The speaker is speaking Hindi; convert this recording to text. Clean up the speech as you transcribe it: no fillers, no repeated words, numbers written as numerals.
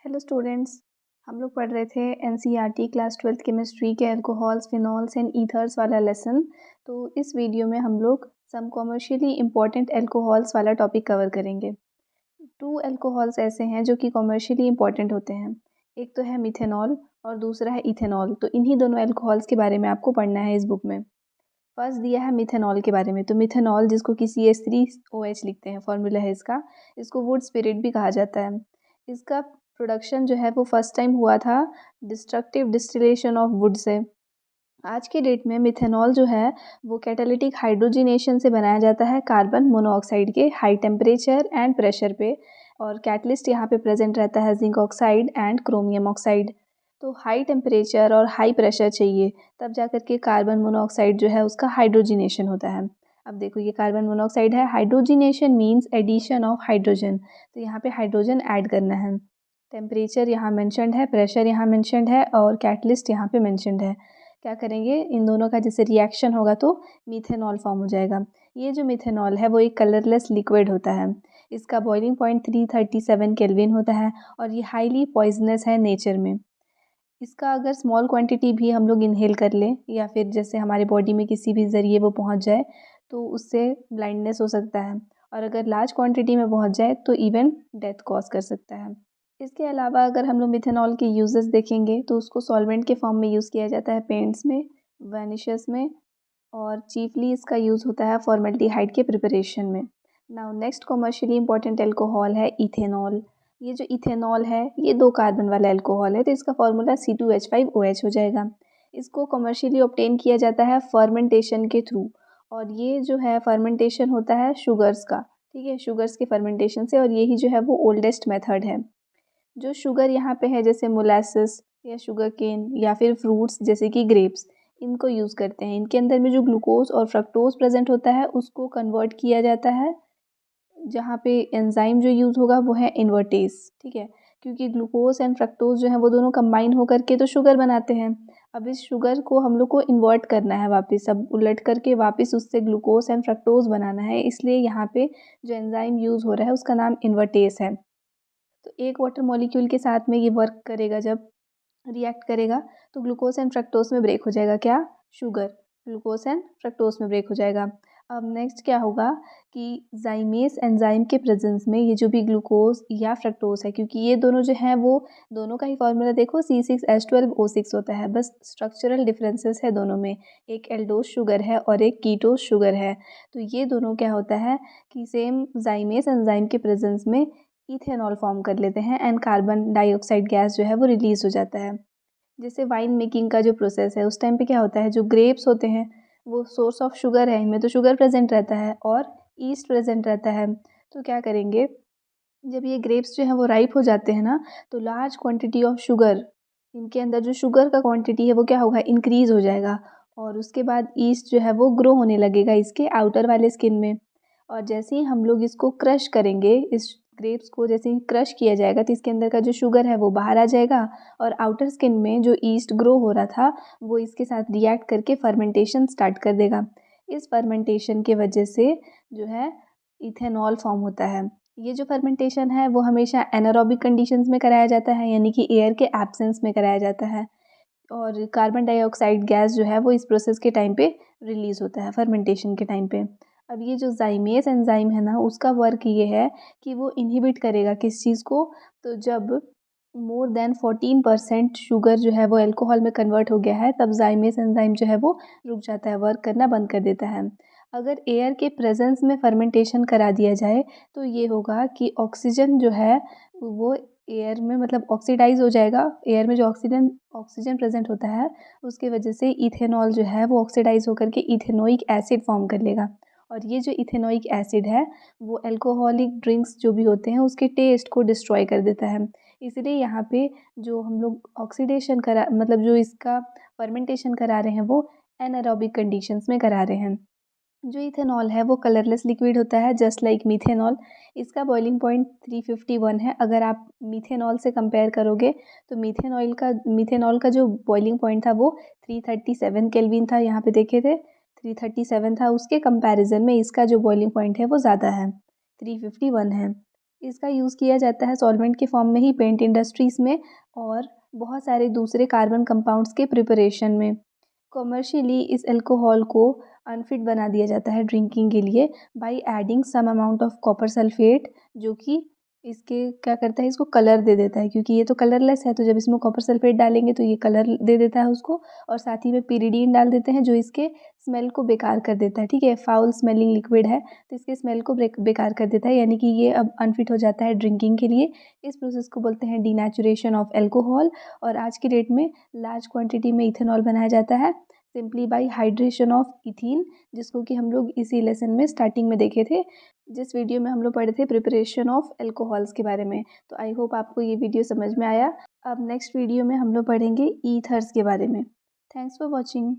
Hello students. हम लोग पढ़ रहे थे एनसीईआरटी क्लास 12th केमिस्ट्री के अल्कोहल्स फिनॉल्स एंड ईथर्स वाला लेसन। तो इस वीडियो में हम लोग सम कॉमर्शियली इम्पॉर्टेंट अल्कोहल्स वाला टॉपिक कवर करेंगे। 2 अल्कोहल्स ऐसे हैं जो कि कॉमर्शियली इम्पॉर्टेंट होते हैं। एक तो है मिथेनॉल और दूसरा है इथेनॉल। तो इन्हीं दोनों अल्कोहल्स के बारे में आपको पढ़ना है इस बुक में। फर्स्ट दिया है मिथेनॉल के बारे में। तो मिथेनॉल, जिसको कि CH3OH लिखते हैं, फॉर्मूला है इसका। इसको वुड स्पिरिट भी कहा जाता है। इसका प्रोडक्शन जो है वो फर्स्ट टाइम हुआ था destructive distillation of would say. आज के डेट में मिथेनॉल जो है वो कैटालिटिक हाइड्रोजिनेशन से बनाया जाता है कार्बन मोनोऑक्साइड के हाई टेम्परेचर एंड प्रेशर पे। और कैटलिस्ट यहाँ पे प्रेजेंट रहता है zinc oxide and chromium oxide. तो हाई टेम्परेचर और हाई प्रेशर चाहिए, तब जा कर के कार्बन मोनोऑक्साइड जो है उसका हाइड्रोजिनेशन होता है। अब देखो, ये कार्बन मोनोऑक्साइड है। Hydrogenation means addition of hydrogen. तो यहाँ पे हाइड्रोजन ऐड करना है। टेम्परेचर यहाँ मेंशन्ड है, प्रेशर यहाँ मेंशन्ड है और कैटलिस्ट यहाँ पे मेंशन्ड है। क्या करेंगे, इन दोनों का जैसे रिएक्शन होगा तो मीथेनॉल फॉर्म हो जाएगा। ये जो मीथेनॉल है वो एक कलरलेस लिक्विड होता है। इसका बॉइलिंग पॉइंट 337 केल्विन होता है और ये हाईली पॉइजनस है नेचर में। इसका अगर स्मॉल क्वांटिटी भी हम लोग इनहेल कर लें या फिर जैसे हमारे बॉडी में किसी भी ज़रिए वो पहुंच जाए तो उससे ब्लाइंडनेस हो सकता है। और अगर लार्ज क्वांटिटी में पहुंच जाए तो इवन डेथ कॉज कर सकता है। इसके अलावा अगर हम लोग मिथेनॉल के यूजेस देखेंगे तो उसको सॉल्वेंट के फॉर्म में यूज़ किया जाता है पेंट्स में, वार्निशेस में, और चीफली इसका यूज़ होता है फॉर्मेल्डिहाइड के प्रिपरेशन में। Now next commercially important alcohol है इथेनॉल। ये जो इथेनॉल है ये 2 कार्बन वाला अल्कोहल है, तो इसका फॉर्मूला C2H5OH हो जाएगा। इसको कमर्शियली ऑब्टेन किया जाता है फर्मेंटेशन के थ्रू। और ये जो है फर्मेंटेशन होता है शुगर्स का, ठीक है, शुगर्स के फर्मेंटेशन से। और यही जो है वो ओल्डेस्ट मेथड है। जो शुगर यहाँ पे है जैसे मोलासेस या शुगर केन या फिर फ्रूट्स जैसे कि ग्रेप्स, इनको यूज़ करते हैं। इनके अंदर में जो ग्लूकोज और फ्रक्टोज प्रेजेंट होता है उसको कन्वर्ट किया जाता है। जहाँ पे एंजाइम जो यूज़ होगा वो है इन्वर्टेज, ठीक है। क्योंकि ग्लूकोज एंड फ्रक्टोज जो है वो दोनों कंबाइन होकर के तो शुगर बनाते हैं। अब इस शुगर को हम लोग को इन्वर्ट करना है वापस, अब उलट करके वापस उससे ग्लूकोज एंड फ्रक्टोज बनाना है। इसलिए यहाँ पे जो एंजाइम यूज़ हो रहा है उसका नाम इन्वर्टेज है। तो एक वाटर मॉलिक्यूल के साथ में ये वर्क करेगा, जब रिएक्ट करेगा तो ग्लूकोज एंड फ्रक्टोज में ब्रेक हो जाएगा। क्या? शुगर। ग्लूकोज एंड फ्रक्टोज में ब्रेक हो जाएगा। अब नेक्स्ट क्या होगा कि जाइमेस एंजाइम के प्रेजेंस में ये जो भी ग्लूकोज या फ्रक्टोज है, क्योंकि ये दोनों जो हैं वो दोनों का ही फॉर्मूला देखो C6H12O6 होता है, बस स्ट्रक्चरल डिफरेंसेस है दोनों में। एक एल्डोज शुगर है और एक कीटोज शुगर है। तो ये दोनों क्या होता है कि सेम जाइमेस एंजाइम के प्रेजेंस में इथेनॉल फॉर्म कर लेते हैं एंड कार्बन डाइऑक्साइड गैस जो है वो रिलीज हो जाता है। जैसे वाइन मेकिंग का जो प्रोसेस है उस टाइम पे क्या होता है, जो ग्रेप्स होते हैं वो सोर्स ऑफ शुगर है, इनमें तो शुगर प्रेजेंट रहता है और ईस्ट प्रेजेंट रहता है। तो क्या करेंगे, जब ये ग्रेप्स जो है वो राइप हो जाते हैं ना, तो लार्ज क्वांटिटी ऑफ शुगर, इनके अंदर जो शुगर का क्वांटिटी है वो क्या होगा, इंक्रीज हो जाएगा। और उसके बाद ईस्ट जो है वो ग्रो होने लगेगा इसके आउटर वाले स्किन में। और जैसे ही हम लोग इसको क्रश करेंगे, इस ग्रेप्स को जैसे ही क्रश किया जाएगा तो इसके अंदर का जो शुगर है वो बाहर आ जाएगा। और आउटर स्किन में जो ईस्ट ग्रो हो रहा था वो इसके साथ रिएक्ट करके फर्मेंटेशन स्टार्ट कर देगा। इस फर्मेंटेशन के वजह से जो है इथेनॉल फॉर्म होता है। ये जो फर्मेंटेशन है वो हमेशा एनारोबिक कंडीशंस में कराया जाता है, यानी कि एयर के एब्सेंस में कराया जाता है। और कार्बन डाइऑक्साइड गैस जो है वो इस प्रोसेस के टाइम पे रिलीज़ होता है, फर्मेंटेशन के टाइम पे। अब ये जो जाइमेस एंजाइम है ना, उसका वर्क ये है कि वो इनहिबिट करेगा किस चीज़ को, तो जब मोर देन 14% शुगर जो है वो अल्कोहल में कन्वर्ट हो गया है तब जाइमेस एंजाइम जो है वो रुक जाता है, वर्क करना बंद कर देता है। अगर एयर के प्रेजेंस में फर्मेंटेशन करा दिया जाए तो ये होगा कि ऑक्सीजन जो है वो एयर में मतलब ऑक्सीडाइज हो जाएगा। एयर में जो ऑक्सीजन ऑक्सीजन प्रेजेंट होता है उसके वजह से इथेनॉल जो है वो ऑक्सीडाइज होकर के इथेनोइक एसिड फॉर्म कर लेगा। और ये जो इथेनोइक एसिड है वो अल्कोहलिक ड्रिंक्स जो भी होते हैं उसके टेस्ट को डिस्ट्रॉय कर देता है। इसलिए यहाँ पे जो हम लोग ऑक्सीडेशन करा मतलब जो इसका फर्मेंटेशन करा रहे हैं वो एनारोबिक कंडीशंस में करा रहे हैं। जो इथेनॉल है वो कलरलेस लिक्विड होता है जस्ट लाइक मीथेनॉल। इसका बॉइलिंग पॉइंट 351 है। अगर आप मीथेनॉल से कंपेयर करोगे तो मीथेनॉल का जो बॉइलिंग पॉइंट था वो 337 केल्विन था, यहाँ पे देखे थे 337 था। उसके कंपैरिजन में इसका जो बॉइलिंग पॉइंट है वो ज़्यादा है, 351 है। इसका यूज़ किया जाता है सॉल्वेंट के फॉर्म में ही पेंट इंडस्ट्रीज़ में और बहुत सारे दूसरे कार्बन कंपाउंड्स के प्रिपरेशन में। कॉमर्शियली इस अल्कोहल को अनफिट बना दिया जाता है ड्रिंकिंग के लिए by adding some amount of copper sulphate, जो कि इसके क्या करता है, इसको कलर दे देता है, क्योंकि ये तो कलरलेस है, तो जब इसमें कॉपर सल्फेट डालेंगे तो ये कलर दे देता है उसको। और साथ ही में पिरिडीन डाल देते हैं जो इसके स्मेल को बेकार कर देता है। ठीक है, फाउल स्मेलिंग लिक्विड है तो इसके स्मेल को बेकार कर देता है, यानी कि ये अब अनफिट हो जाता है ड्रिंकिंग के लिए। इस प्रोसेस को बोलते हैं डीनेचुरेशन ऑफ एल्कोहल। और आज की डेट में लार्ज क्वांटिटी में इथेनॉल बनाया जाता है simply by hydration of ethene, जिसको कि हम लोग इसी लेसन में स्टार्टिंग में देखे थे, जिस वीडियो में हम लोग पढ़े थे प्रिपरेशन ऑफ एल्कोहल्स के बारे में। तो आई होप आपको ये वीडियो समझ में आया। अब नेक्स्ट वीडियो में हम लोग पढ़ेंगे ईथर्स के बारे में। Thanks for watching.